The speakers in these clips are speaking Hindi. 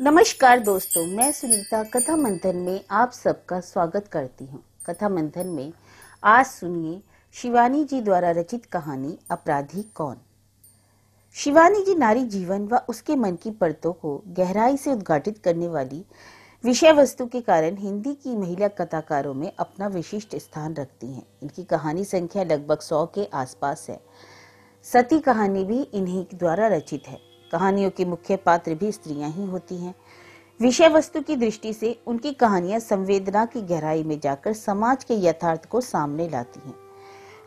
नमस्कार दोस्तों, मैं सुनीता कथा मंथन में आप सबका स्वागत करती हूँ। कथा मंथन में आज सुनिए शिवानी जी द्वारा रचित कहानी अपराधी कौन। शिवानी जी नारी जीवन व उसके मन की परतों को गहराई से उद्घाटित करने वाली विषय वस्तु के कारण हिंदी की महिला कथाकारों में अपना विशिष्ट स्थान रखती हैं। इनकी कहानी संख्या लगभग 100 के आसपास है। सती कहानी भी इन्हीं द्वारा रचित है। कहानियों के मुख्य पात्र भी स्त्रियां ही होती हैं। विषय वस्तु की दृष्टि से उनकी कहानियां संवेदना की गहराई में जाकर समाज के यथार्थ को सामने लाती हैं।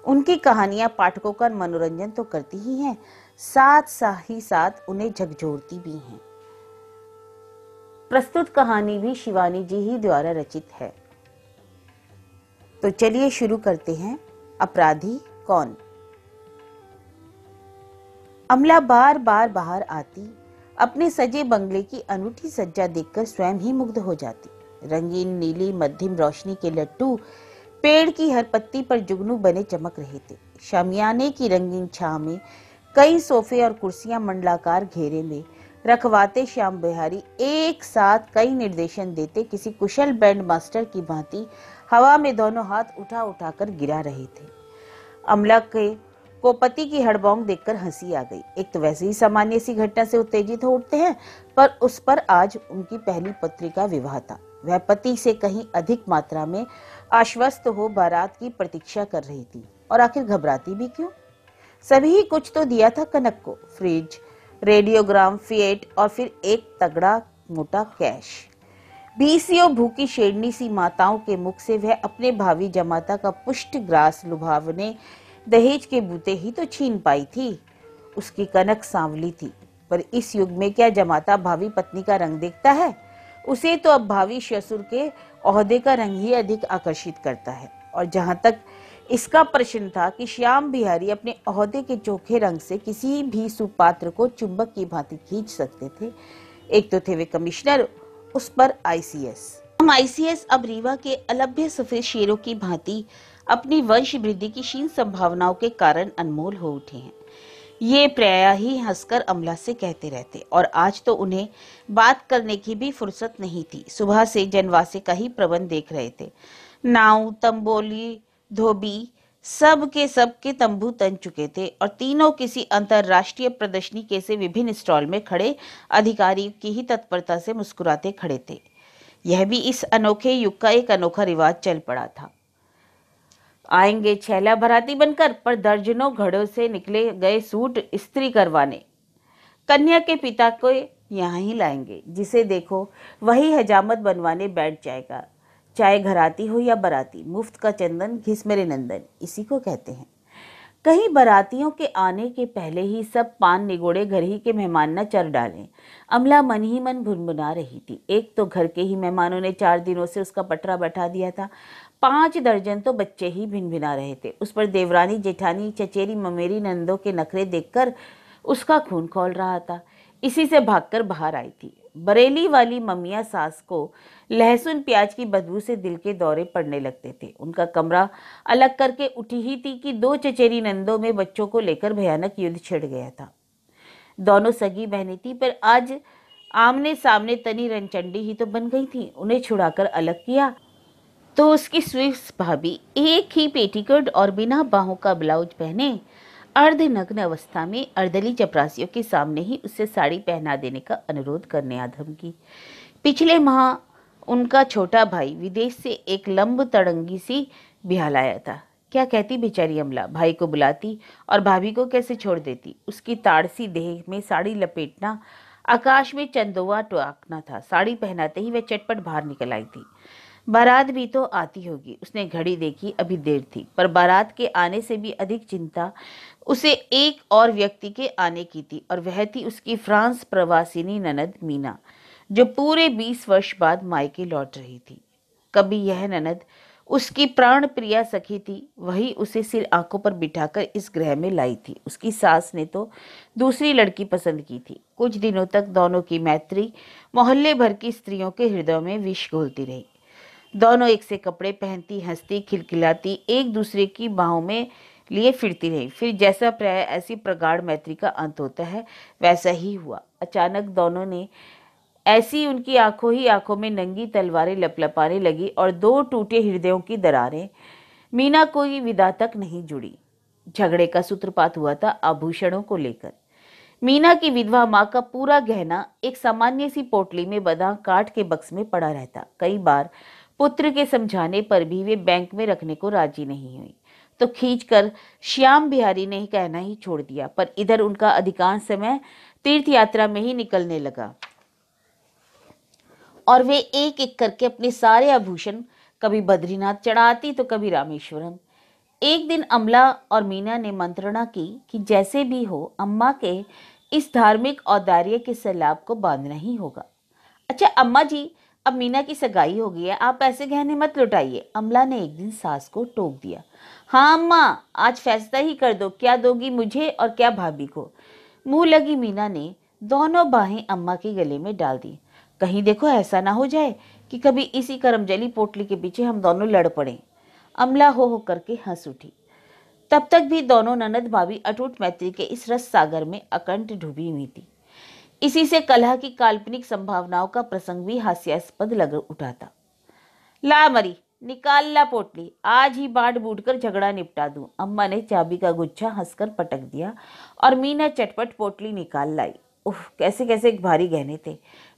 उनकी कहानियां पाठकों का मनोरंजन तो करती ही हैं, साथ उन्हें झकझोरती भी हैं। प्रस्तुत कहानी भी शिवानी जी ही द्वारा रचित है। तो चलिए शुरू करते हैं। अपराधी कौन। अमला बार बार बाहर आती, अपने सजे बंगले की अनूठी सज्जा देखकर स्वयं ही मुग्ध हो जाती। रंगीन नीली मध्यम रोशनी के लट्टू पेड़ की हर पत्ती पर जुगनू बने चमक रहे थे। शामियाने की रंगीन छांव में कई सोफे और कुर्सियां मंडलाकार घेरे में रखवाते श्याम बिहारी एक साथ कई निर्देशन देते किसी कुशल बैंड मास्टर की भांति हवा में दोनों हाथ उठा उठाकर गिरा रहे थे। अमला के को पति की हड़बौंग देखकर हंसी आ गई। एक तो वैसे ही सामान्य सी घटना से उत्तेजित हो उठते हैं, पर उस पर आज उनकी पहली पुत्री का विवाह था। वह पति से कहीं अधिक मात्रा में आश्वस्त हो बारात की प्रतीक्षा कर रही थी। और आखिर घबराती भी क्यों? सभी कुछ तो दिया था कनक को, फ्रिज, रेडियोग्राम, फिएट और फिर एक तगड़ा मोटा कैश। बीसियों भूखी शेरनी सी माताओं के मुख से वह अपने भावी जमाता का पुष्ट ग्रास लुभावने दहेज के बूते ही तो छीन पाई थी। उसकी कनक सांवली थी, पर इस युग में क्या जमाता भावी पत्नी का रंग देखता है? उसे तो अब भावी ससुर के ओहदे का रंग ही अधिक आकर्षित करता है। और जहां तक इसका प्रश्न था कि श्याम बिहारी अपने ओहदे के चोखे रंग से किसी भी सुपात्र को चुंबक की भांति खींच सकते थे। एक तो थे वे कमिश्नर, उस पर आईसीएस। हम आईसीएस अब रीवा के अलभ्य सफेद शेरों की भांति अपनी वंश वृद्धि की क्षीण संभावनाओं के कारण अनमोल हो उठे हैं। ये प्रायः ही हंसकर अमला से कहते रहते, और आज तो उन्हें बात करने की भी फुर्सत नहीं थी। सुबह से जनवासे का ही प्रबंध देख रहे थे। नाव, तंबोली, धोबी सब के तंबू तन चुके थे और तीनों किसी अंतरराष्ट्रीय प्रदर्शनी के से विभिन्न स्टॉल में खड़े अधिकारी की ही तत्परता से मुस्कुराते खड़े थे। यह भी इस अनोखे युग का एक अनोखा रिवाज चल पड़ा था। आएंगे छैला भराती बनकर, पर दर्जनों घड़ों से निकले गए सूट इस्त्री करवाने। कन्या के पिता को यहाँ ही लाएंगे, जिसे देखो वही हजामत बनवाने बैठ जाएगा। चाहे घराती हो या बराती, मुफ्त का चंदन घिस मेरे नंदन, इसी को कहते हैं। कहीं बरातियों के आने के पहले ही सब पान निगोड़े घर ही के मेहमान न चर डालें। अमला मन ही मन भुनभुना रही थी। एक तो घर के ही मेहमानों ने 4 दिनों से उसका पटरा बैठा दिया था। 5 दर्जन तो बच्चे ही भिनभिना रहे थे। उस पर देवरानी, जेठानी, चचेरी, ममेरी नंदों के नखरे देखकर उसका खून खौल रहा था। इसी से भागकर बाहर आई थी। बरेली वाली ममिया सास को लहसुन प्याज की बदबू से दिल के दौरे पड़ने लगते थे। उनका कमरा अलग करके उठी ही थी कि 2 चचेरी नंदों में बच्चों को लेकर भयानक युद्ध छिड़ गया था। दोनों सगी बहनें थी, पर आज आमने सामने तनी रणचंडी ही तो बन गई थी। उन्हें छुड़ाकर अलग किया तो उसकी स्विस भाभी एक ही पेटीकोट और बिना बाहों का ब्लाउज पहने अर्धनग्न अवस्था में अर्दली चपरासियों के सामने ही उससे साड़ी पहना देने का अनुरोध करने आ धमकी। पिछले माह उनका छोटा भाई विदेश से एक लंब तड़ंगी सी ब्याह लाया था। क्या कहती बेचारी अमला, भाई को बुलाती और भाभी को कैसे छोड़ देती। उसकी ताड़सी देह में साड़ी लपेटना आकाश में चंदोवा टोकना था। साड़ी पहनाते ही वह चटपट बाहर निकल आई थी। बारात भी तो आती होगी। उसने घड़ी देखी, अभी देर थी, पर बारात के आने से भी अधिक चिंता उसे एक और व्यक्ति के आने की थी, और वह थी उसकी फ्रांस प्रवासिनी ननद मीना, जो पूरे 20 वर्ष बाद मायके लौट रही थी। कभी यह ननद उसकी प्राण प्रिया सखी थी, वही उसे सिर आंखों पर बिठाकर इस ग्रह में लाई थी। उसकी सास ने तो दूसरी लड़की पसंद की थी। कुछ दिनों तक दोनों की मैत्री मोहल्ले भर की स्त्रियों के हृदयों में विष घोलती रही। दोनों एक से कपड़े पहनती, हंसती, खिलखिलाती, एक दूसरे की बाहों में लिए फिरती रही। फिर जैसा प्राय ऐसी प्रगाढ़ मैत्री का अंत होता है, वैसा ही हुआ। अचानक दोनों ने ऐसी उनकी आंखों ही आंखों में नंगी तलवारें लपलपाने लगी और दो टूटे हृदयों की दरारें मीना कोई विदा तक नहीं जुड़ी। झगड़े का सूत्रपात हुआ था आभूषणों को लेकर। मीना की विधवा माँ का पूरा गहना एक सामान्य सी पोटली में बंधा काठ के बक्स में पड़ा रहता। कई बार पुत्र के समझाने पर भी वे बैंक में रखने को राजी नहीं हुई, तो खींचकर श्याम बिहारी ने ही कहना ही छोड़ दिया। पर इधर उनका अधिकांश समय तीर्थ यात्रा में ही निकलने लगा और वे एक एक करके अपने सारे आभूषण कभी बद्रीनाथ चढ़ाती तो कभी रामेश्वरम। एक दिन अमला और मीना ने मंत्रणा की कि जैसे भी हो अम्मा के इस धार्मिक औदार्य के सैलाब को बांधना ही होगा। अच्छा अम्मा जी, अब मीना की सगाई हो गई है, आप ऐसे गहने मत लुटाइए, अमला ने एक दिन सास को टोक दिया। हाँ अम्मा, आज फैसला ही कर दो, क्या दोगी मुझे और क्या भाभी को। मुंह लगी मीना ने दोनों बाहें अम्मा के गले में डाल दी। कहीं देखो ऐसा ना हो जाए कि कभी इसी करमजली पोटली के पीछे हम दोनों लड़ पड़े। अमला हो करके हंस उठी। तब तक भी दोनों ननद भाभी अटूट मैत्री के इस रस सागर में अकंठ डूबी हुई थी। इसी से कलह की काल्पनिक संभावनाओं का प्रसंग भी हास्यास्पद लग उठा था। ला मरी, निकाल ला पोटली, आज ही बांट बूट कर झगड़ा निपटा दूं। अम्मा ने चाबी का गुच्छा हंसकर पटक दिया और मीना चटपट पोटली निकाल लाई। उफ, कैसे कैसे भारी गहने थे।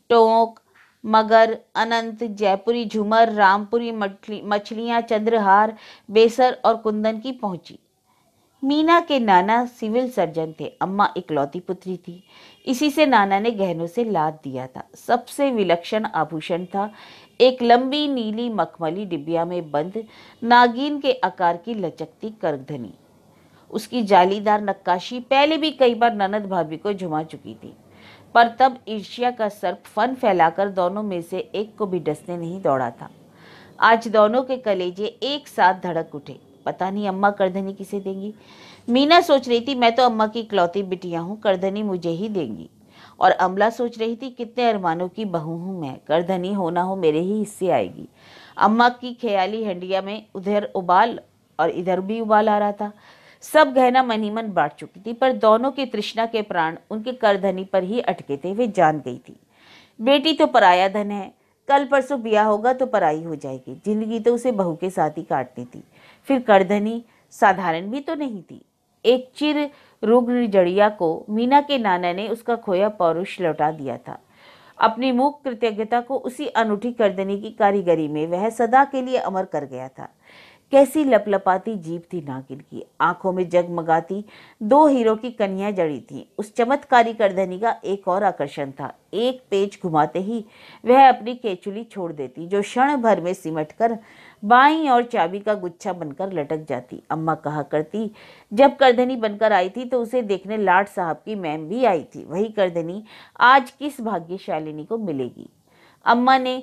टोंक, मगर, अनंत, जयपुरी झूमर, रामपुरी मछलियां, चंद्रहार, बेसर और कुंदन की पहुंची। मीना के नाना सिविल सर्जन थे, अम्मा इकलौती पुत्री थी। इसी से नाना ने गहनों से लाद दिया था। सबसे विलक्षण आभूषण था एक लंबी नीली मखमली डिबिया में बंद नागिन के आकार की लचकती करधनी। उसकी जालीदार नक्काशी पहले भी कई बार ननद भाभी को झुमा चुकी थी, पर तब ईर्ष्या का सर्प फन फैलाकर दोनों में से एक को भी डसने नहीं दौड़ा था। आज दोनों के कलेजे एक साथ धड़क उठे। पता नहीं अम्मा करधनी किसे देंगी। मीना सोच रही थी मैं तो अम्मा की इकलौती बिटिया हूँ, करधनी मुझे ही देंगी। और अमला सोच रही थी कितने अरमानों की बहू हूँ मैं, करधनी हो ना हो मेरे ही हिस्से आएगी। अम्मा की ख्याली हंडिया में उधर उबाल और इधर भी उबाल आ रहा था। सब गहना मन ही मन बांट चुकी थी, पर दोनों की तृष्णा के प्राण उनके करधनी पर ही अटके थे। वे जान गई थी बेटी तो पराया धन है, कल परसों ब्याह होगा तो पराई हो जाएगी। जिंदगी तो उसे बहू के साथ ही काटनी थी। फिर करधनी साधारण भी तो नहीं थी। एक चिर रुग्ण जड़िया को मीना के नाना ने उसका खोया पौरुष लौटा दिया था। अपनी मूक कृतज्ञता को उसी अनूठी करधनी की कारीगरी में वह सदा के लिए अमर कर गया था। कैसी लपलपाती जीभ थी नागिन की, आंखों में जगमगाती दो हीरो की कन्या जड़ी थी। उस चमत्कारी करधनी का एक और आकर्षण था, एक पेच घुमाते ही वह अपनी केचुली छोड़ देती, जो क्षण भर में सिमटकर बाईं और चाबी का गुच्छा बनकर लटक जाती। अम्मा कहा करती, जब करधनी बनकर आई थी तो उसे देखने लाट साहब की मैम भी आई थी। वही करधनी आज किस भाग्यशालिनी को मिलेगी। अम्मा ने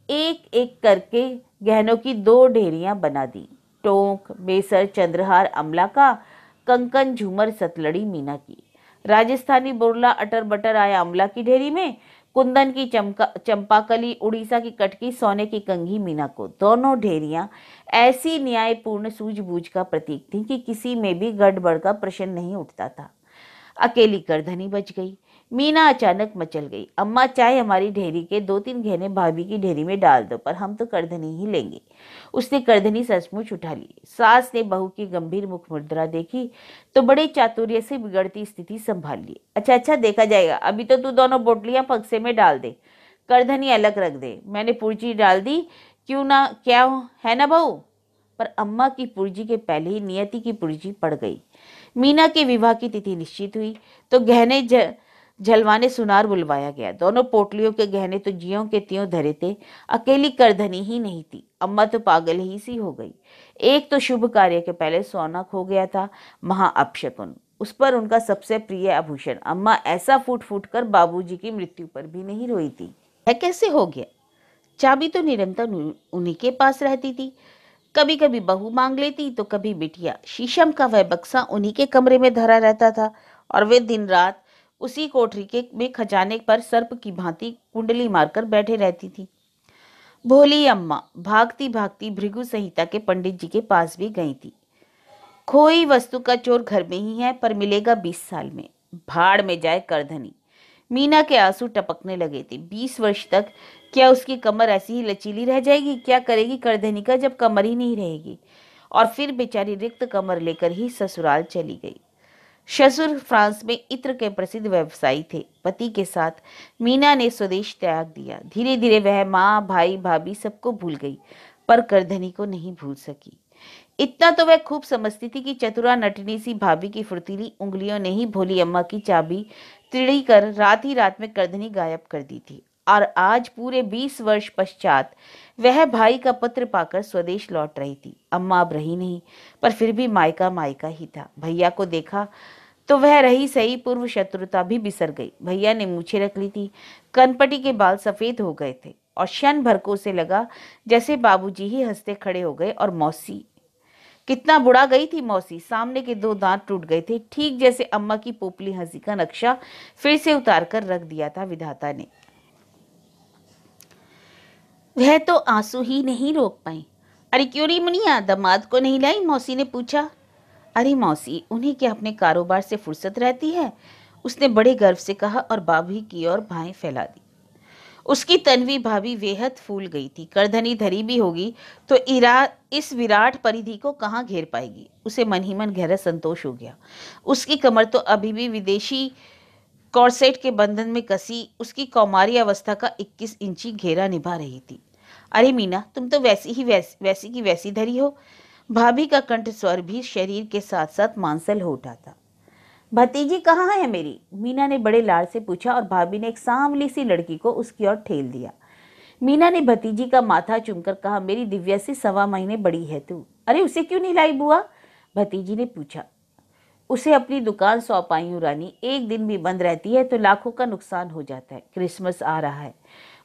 एक एक करके गहनों की दो ढेरियां बना दी। टोंक, बेसर, चंद्रहार अमला का, कंकन, झूमर, सतलड़ी मीना की। राजस्थानी बुरला अटर बटर आया अमला की ढेरी में। कुंदन की चंपाकली, उड़ीसा की कटकी, सोने की कंघी मीना को। दोनों ढेरियां ऐसी न्यायपूर्ण सूझबूझ का प्रतीक थी कि किसी में भी गड़बड़ का प्रश्न नहीं उठता था। अकेली करधनी बच गई। मीना अचानक मचल गई। अम्मा, चाहे हमारी ढेरी के दो तीन गहने भाभी की ढेरी में डाल दो, पर हम तो करधनी ही लेंगे। उसने करधनी सचमुच उठा ली। सास ने बहू की गंभीर मुख मुद्रा देखी तो बड़े चातुर्य से बिगड़ती स्थिति संभाल ली। अच्छा अच्छा, देखा जाएगा, अभी तो तू दोनों बोटलियां पगसे में डाल दे, करधनी अलग रख दे। मैंने पुर्जी डाल दी, क्यों ना, क्या है ना बहू। पर अम्मा की पुर्जी के पहले ही नियति की पुर्जी पड़ गई। मीना के विवाह की तिथि निश्चित हुई तो गहने झलवाने सुनार बुलवाया गया। दोनों पोटलियों के गहने तो ज्यों के त्यों धरे थे। अकेली करधनी ही नहीं थी। अम्मा तो पागल ही सी हो गई। एक तो शुभ कार्य के पहले सोना खो गया था, महा अपशकुन, उस पर उनका सबसे प्रिय आभूषण। अम्मा ऐसा फूट फूट कर बाबूजी की मृत्यु पर भी नहीं रोई थी। है कैसे हो गया? चाबी तो निरंतर उन्हीं के पास रहती थी। कभी कभी बहू मांग लेती तो कभी बिटिया। शीशम का वह बक्सा उन्हीं के कमरे में धरा रहता था और वे दिन रात उसी कोठरी के में खजाने पर सर्प की भांति कुंडली मारकर बैठे रहती थी। भोली अम्मा भागती भागती भृगु संहिता के पंडित जी के पास भी गई थी। खोई वस्तु का चोर घर में ही है, पर मिलेगा 20 साल में। भाड़ में जाए करधनी। मीना के आंसू टपकने लगे थे। 20 वर्ष तक क्या उसकी कमर ऐसी ही लचीली रह जाएगी? क्या करेगी करधनिका जब कमर ही नहीं रहेगी? और फिर बेचारी रिक्त कमर लेकर ही ससुराल चली गई। ससुर फ्रांस में इत्र के प्रसिद्ध व्यवसायी थे। पति के साथ मीना ने स्वदेश त्याग दिया। धीरे धीरे वह माँ, भाई, भाभी सबको भूल गई, पर करधनी को नहीं भूल सकी। इतना तो वह खूब समझती थी कि चतुरा नटनी सी भाभी की फुर्तीली उंगलियों ने ही भोली अम्मा की चाबी तिड़ी कर रात ही रात में करधनी गायब कर दी थी। और आज पूरे 20 वर्ष पश्चात वह भाई का पत्र पाकर स्वदेश लौट रही थी। अम्मा अब रही नहीं, पर फिर भी मायका मायका ही था। भैया को देखा तो वह रही सही पूर्व शत्रुता भी बिसर गई। भैया ने मूछें रख ली थी, कनपटी के बाल सफेद हो गए थे और क्षण भर को उसे लगा जैसे बाबूजी ही हंसते खड़े हो गए। और मौसी, कितना बुढ़ा गई थी मौसी। सामने के 2 दांत टूट गए थे, ठीक जैसे अम्मा की पोपली हंसी का नक्शा फिर से उतार कर रख दिया था विधाता ने। वह तो आंसू ही नहीं रोक पाई। अरे क्यों री मुनिया, दामाद को नहीं लाई? मौसी ने पूछा। अरे मौसी, उन्हें क्या अपने कारोबार से फुर्सत रहती है? उसने बड़े गर्व से कहा और भाभी की ओर बाहें फैला दी। उसकी तन्वी भाभी बेहद फूल गई थी। करधनी धरी भी होगी तो इस विराट परिधि को कहाँ घेर पाएगी? उसे मन ही मन गहरा संतोष हो गया। उसकी कमर तो अभी भी विदेशी कॉर्सेट के बंधन में कसी उसकी कौमारी अवस्था का 21 इंची घेरा निभा रही थी। अरे मीना, तुम तो वैसी की वैसी धरी हो। भाभी का कंठ स्वर भी शरीर के साथ साथ मांसल हो उठा था। भतीजी कहाँ है मेरी? मीना ने बड़े लाड़ से पूछा और भाभी ने एक सांवली सी लड़की को उसकी ओर ठेल दिया। मीना ने भतीजी का माथा चूमकर कहा, मेरी दिव्या से 1.25 महीने बड़ी है तू। अरे उसे क्यों नहीं लाई बुआ? भतीजी ने पूछा। उसे अपनी दुकान सौंप आई हूँ रानी। एक दिन भी बंद रहती है तो लाखों का नुकसान हो जाता है। क्रिसमस आ रहा है।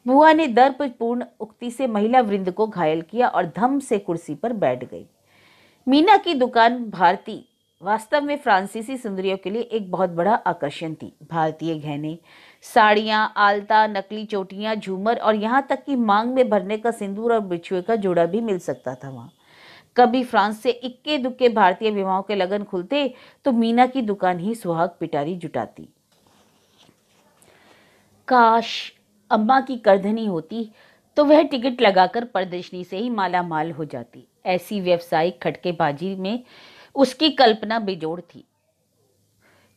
बुआ ने दर्पपूर्ण उक्ति से महिला वृंद को घायल किया और धम से कुर्सी पर बैठ गई। मीना की दुकान भारती वास्तव में फ्रांसीसी सुंदरियों के लिए एक बहुत बड़ा आकर्षण थी। भारतीय गहने, साड़ियां, आलता, नकली चोटियां, झूमर और यहाँ तक कि मांग में भरने का सिंदूर और बिछुए का जोड़ा भी मिल सकता था वहां। कभी फ्रांस से इक्के दुक्के भारतीय विवाहों के लगन खुलते तो मीना की दुकान ही सुहाग पिटारी जुटाती। काश अम्मा की करधनी होती तो वह टिकट लगाकर प्रदर्शनी से ही माला माल हो जाती। ऐसी व्यावसायिक खटकेबाजी में उसकी कल्पना बेजोड़ थी।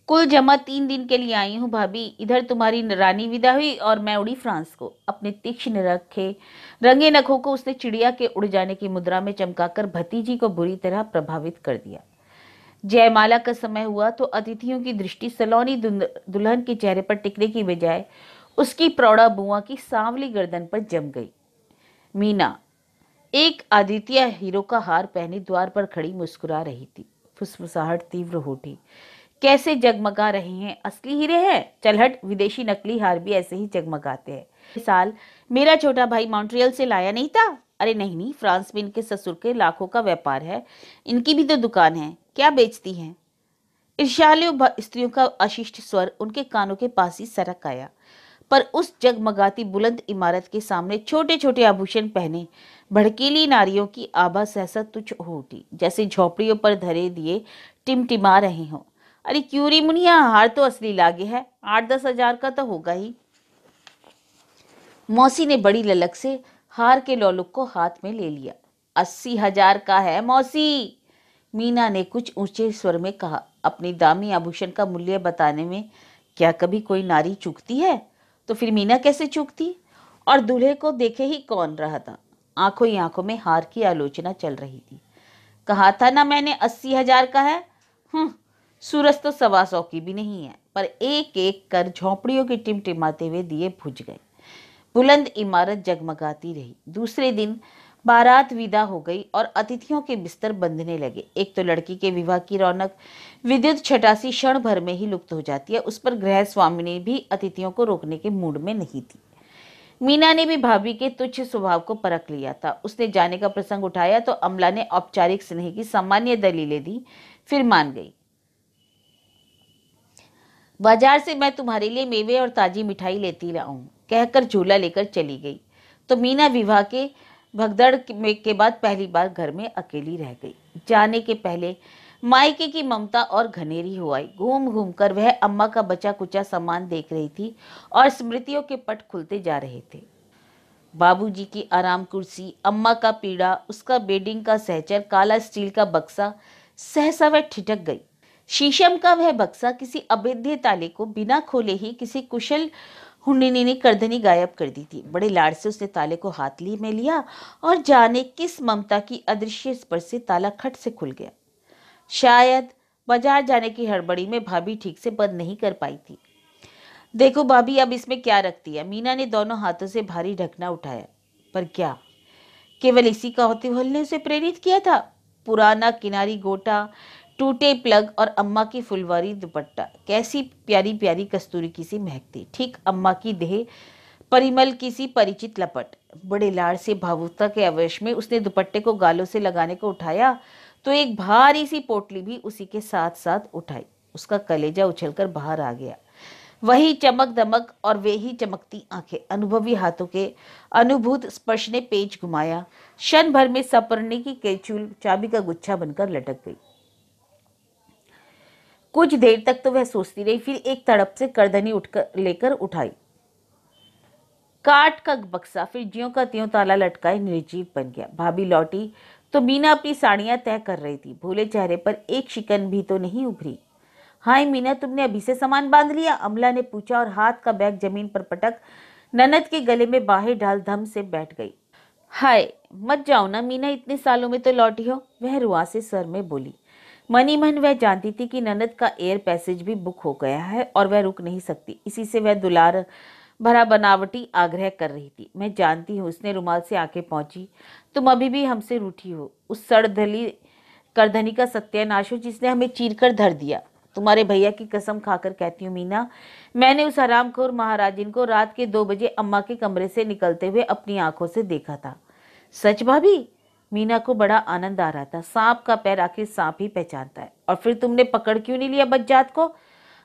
कुल जमा 3 दिन के लिए आई हूँ भाभी। इधर तुम्हारी रानी विदा हुई और मैं उड़ी फ्रांस को। अपने तीक्ष्ण रखे रंगे नखों को उसने चिड़िया के उड़ जाने की मुद्रा में चमकाकर भतीजी को बुरी तरह प्रभावित कर दिया। जयमाला का समय हुआ तो अतिथियों की दृष्टि सलोनी दुल्हन के चेहरे पर टिकने की बजाय उसकी प्रौढ़ा बुआ की सांवली गर्दन पर जम गई। मीना एक आदित्य हीरो का हार पहने द्वार पर खड़ी मुस्कुरा रही थी। फुसफुसाहट तीव्र हो उठी। कैसे जगमगा रहे हैं, असली हीरे हैं? चल हट, विदेशी नकली हार भी ऐसे ही जगमगाते हैं। इस साल मेरा छोटा भाई मॉन्ट्रियल से लाया नहीं था? अरे नहीं नहीं, फ्रांस में इनके ससुर के लाखों का व्यापार है। इनकी भी तो दुकान है। क्या बेचती हैं? ईर्ष्यालु स्त्रियों का अशिष्ट स्वर उनके कानों के पास ही सरक आया। पर उस जगमगाती बुलंद इमारत के सामने छोटे छोटे आभूषण पहने भड़कीली नारियों की आभा सहसा तुच्छ हो उठी, जैसे झोपड़ियों पर धरे दिए टिमटिमा रहे हों। अरे क्यों री मुनिया, हार तो असली लागे है। 8-10 हजार का तो होगा ही। मौसी ने बड़ी ललक से हार के लौलुक को हाथ में ले लिया। 80,000 का है मौसी, मीना ने कुछ ऊंचे स्वर में कहा। अपनी दामी आभूषण का मूल्य बताने में क्या कभी कोई नारी चूकती है? तो फिर मीना कैसे चूकती? और दूल्हे को देखे ही कौन रहा था। आंखों ही आंखों में हार की आलोचना चल रही थी। कहा था ना मैंने 80,000 का है। सूरज तो 125 की भी नहीं है। पर एक एक कर झोंपड़ियों के टिमटिमाते हुए दिए बुझ गए। बुलंद इमारत जगमगाती रही। दूसरे दिन बारात विदा हो गई और अतिथियों के बिस्तर बंधने लगे। एक तो लड़की के विवाह की रौनक विद्युत छटासी क्षण भर में ही लुप्त हो जाती है। उस पर गृह स्वामिनी भी अतिथियों को रोकने के मूड में नहीं थी। मीना ने भी भाभी के तुच्छ स्वभाव को परख लिया था। उसने जाने का प्रसंग उठाया तो अमला ने औपचारिक स्नेह की सामान्य दलीलें दी, फिर मान गई। बाजार से मैं तुम्हारे लिए मेवे और ताजी मिठाई लेती लाऊं, कहकर झूला लेकर चली गई। तो मीना विवाह के भगदड़ के बाद पहली बार घर में अकेली रह गई। जाने के पहले मायके की ममता और घनेरी हो आई। घूम घूम कर वह अम्मा का बचा कुचा सामान देख रही थी और स्मृतियों के पट खुलते जा रहे थे। बाबूजी की आराम कुर्सी, अम्मा का पीड़ा, उसका बेडिंग का सहचर, काला स्टील का बक्सा। सहसा वह ठिठक गई। शीशम का वह बक्सा किसी अभेद्य ताले को बिना खोले ही किसी कुशल हुंडिनी ने करधनी गायब कर दी थी। बड़े लाड़ से उसने ताले को हाथ ली में लिया और जाने किस ममता की अदृश्य स्पर्श से ताला खट से खुल गया। शायद बाजार जाने की हड़बड़ी में भाभी ठीक से बंद नहीं कर पाई थी। देखो भाभी, अब इसमें क्या रखती है? मीना ने दोनों हाथों से भारी ढकना उठाया। पर क्या केवल इसी का कौतूहल ने उसे प्रेरित किया था? पुराना किनारी गोटा, टूटे प्लग और अम्मा की फुलवारी दुपट्टा कैसी प्यारी प्यारी कस्तूरी की सी महकती, ठीक अम्मा की देह परिमल की सी परिचित लपट। बड़े लाड़ से भावुकता के अवश में उसने दुपट्टे को गालों से लगाने को उठाया तो एक भारी सी पोटली भी उसी के साथ साथ उठाई। उसका कलेजा उछलकर बाहर आ गया। वही चमक दमक और वे ही चमकती आंखें, अनुभवी हाथों के अनुभूत स्पर्श ने पेच घुमाया। क्षण भर में सपरने की कैचुल चाबी का गुच्छा बनकर लटक गई। कुछ देर तक तो वह सोचती रही, फिर एक तड़प से करधनी उठकर लेकर उठाई। काट का बक्सा फिर ज्यों का त्यों ताला लटकाए निर्जीव बन गया। भाभी लौटी तो मीना अपनी साड़ियां तय कर रही थी। भोले चेहरे पर एक शिकन भी तो नहीं उभरी। हाय मीना, तुमने अभी से सामान बांध लिया? अमला ने पूछा और हाथ का बैग जमीन पर पटक ननद के गले में बाहें डाल धम से बैठ गई। हाय मत जाओ ना मीना, इतने सालों में तो लौटी हो, वह रुआ से स्वर में बोली। मनी मन वह जानती थी कि ननद का एयर पैसेज भी बुक हो गया है और वह रुक नहीं सकती। इसी से वह दुलार भरा बनावटी आग्रह कर रही थी। मैं जानती हूँ, उसने रुमाल से आके पहुंची, तुम अभी भी हमसे रूठी हो। उस सड़धली करधनी का सत्यानाश हो जिसने हमें चीर कर धर दिया। तुम्हारे भैया की कसम खाकर कहती हूँ मीना, मैंने उस हरामखोर महाराजिन को रात के 2 बजे अम्मा के कमरे से निकलते हुए अपनी आंखों से देखा था। सच भाभी? मीना को बड़ा आनंद आ रहा था। सांप का पैर आखिर सांप ही पहचानता है। और फिर तुमने पकड़ क्यों नहीं लिया बज्जात को?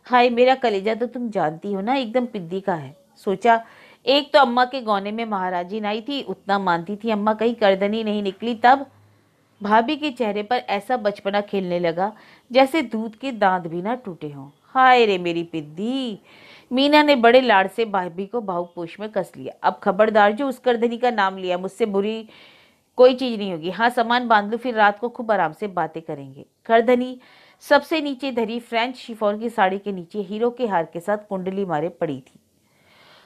हाय मेरा कलेजा तो तुम जानती हो ना, एकदम पिद्दी का है। सोचा एक तो अम्मा के गौने में महाराजिन आई थी, उतना मानती थी अम्मा कहीं करदनी नहीं निकली तब। भाभी के चेहरे पर ऐसा बचपना खेलने लगा जैसे दूध के दांत भी ना टूटे हों। हाय रे मेरी पिद्दी। मीना ने बड़े लाड़ से भाभी को बाहुपोश में कस लिया। अब खबरदार, जो उस करधनी का नाम लिया, मुझसे बुरी कोई चीज नहीं होगी। हाँ सामान बांध लो, फिर रात को खूब आराम से बातें करेंगे। करधनी सबसे नीचे धरी फ्रेंच शिफॉन की साड़ी के नीचे हीरो के हार के साथ कुंडली मारे पड़ी थी।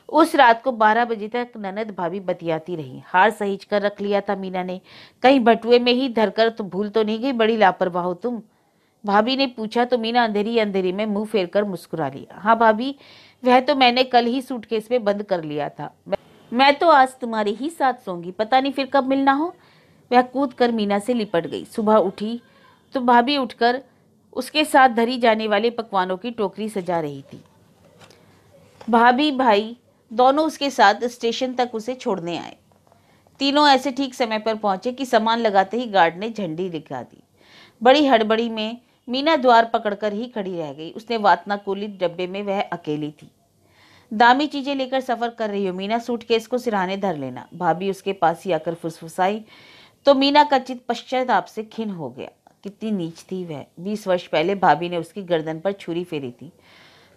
उस रात को 12 बजे तक ननद भाभी बतियाती रही। हार सहीज कर रख लिया था मीना ने, कहीं बटुए में ही धरकर तो भूल तो नहीं गई? बड़ी लापरवाह हो तुम, भाभी ने पूछा तो मीना अंधेरी अंधेरी में मुंह फेर कर मुस्कुरा लिया। हाँ भाभी, वह तो मैंने कल ही सूटकेस में बंद कर लिया था। मैं तो आज तुम्हारे ही साथ सोऊंगी, पता नहीं फिर कब मिलना हो। वह कूद कर मीना से लिपट गई। सुबह उठी तो भाभी उठकर उसके साथ धरी जाने वाले पकवानों की टोकरी सजा रही थी। भाभी भाई दोनों उसके साथ स्टेशन तक उसे छोड़ने आए। तीनों ऐसे ठीक समय पर पहुंचे कि सामान लगाते ही गार्ड ने झंडी दिखा दी। बड़ी हड़बड़ी में मीना द्वार पकड़कर ही खड़ी रह गई। उसने वातानुकूलित डब्बे में वह अकेली थी। दामी चीजें लेकर सफर कर रही हो मीना, सूटकेस को सिरहाने धर लेना। भाभी उसके पास ही आकर फुसफुसाई तो मीना का चित्त पश्चाताप से खिन्न हो गया। कितनी नीच थी वह। 20 वर्ष पहले भाभी ने उसकी गर्दन पर छुरी फेरी थी,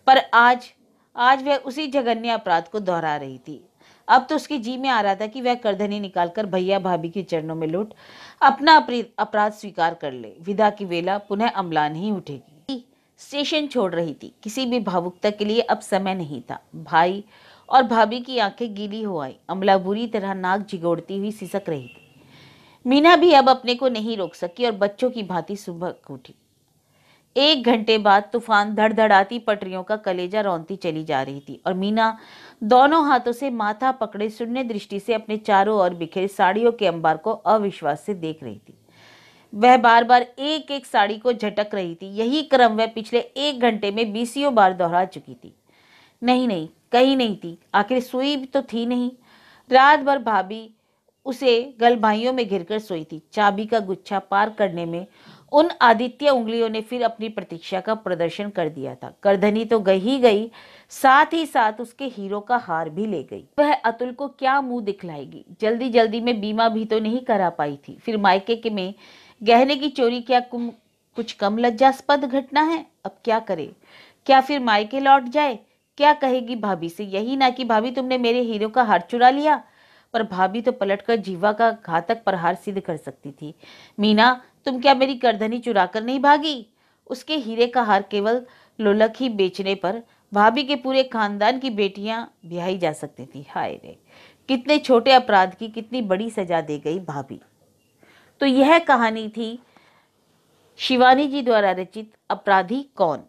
पर आज आज वह उसी जघन्य अपराध को दोहरा रही थी। अब तो उसकी जी में आ रहा था कि वह करधनी निकालकर भैया भाभी के चरणों में लौट अपना अपराध स्वीकार कर ले। विदा की वेला पुनः अम्लान ही उठेगी। स्टेशन छोड़ रही थी। किसी भी भावुकता के लिए अब समय नहीं था। भाई और भाभी की आंखें गीली हो आई। अमला बुरी तरह नाक झिगोड़ती हुई सिसक रही थी। मीना भी अब अपने को नहीं रोक सकी और बच्चों की भांति सुबह उठी। 1 घंटे बाद तूफान धड़धड़ाती पटरियों का कलेजा रौंदती चली जा रही थी और मीना दोनों हाथों से माथा पकड़े शून्य दृष्टि से अपने चारों ओर बिखरे साड़ियों के अंबार को अविश्वास से देख रही थी। वह बार बार एक एक साड़ी को झटक रही थी। यही क्रम वह पिछले 1 घंटे में 20 बार दोहरा चुकी थी। नहीं नहीं, कहीं नहीं थी। आखिर सोई भी तो थी नहीं। रात भर भाभी उसे गलभाइयों में घिरकर सोई थी। चाबी का गुच्छा पार करने में उन आदित्य उंगलियों ने फिर अपनी प्रतीक्षा का प्रदर्शन कर दिया था। करधनी तो गई ही गई, साथ ही साथ उसके हीरो का हार भी ले गई। वह अतुल को क्या मुंह दिखलाएगी? जल्दी जल्दी में बीमा भी तो नहीं करा पाई थी। फिर मायके के में गहने की चोरी क्या कुछ कम लज्जास्पद घटना है। अब क्या करे? क्या फिर मायके लौट जाए? क्या कहेगी भाभी से? यही ना कि भाभी तुमने मेरे हीरो का हार चुरा लिया। पर भाभी तो पलटकर जीवा का घातक प्रहार सिद्ध कर सकती थी। मीना, तुम क्या मेरी करधनी चुरा कर नहीं भागी? उसके हीरे का हार केवल लोलक ही बेचने पर भाभी के पूरे खानदान की बेटियां ब्याही जा सकती थी। हाय रे, कितने छोटे अपराध की कितनी बड़ी सजा दे गई भाभी। तो यह कहानी थी शिवानी जी द्वारा रचित अपराधी कौन।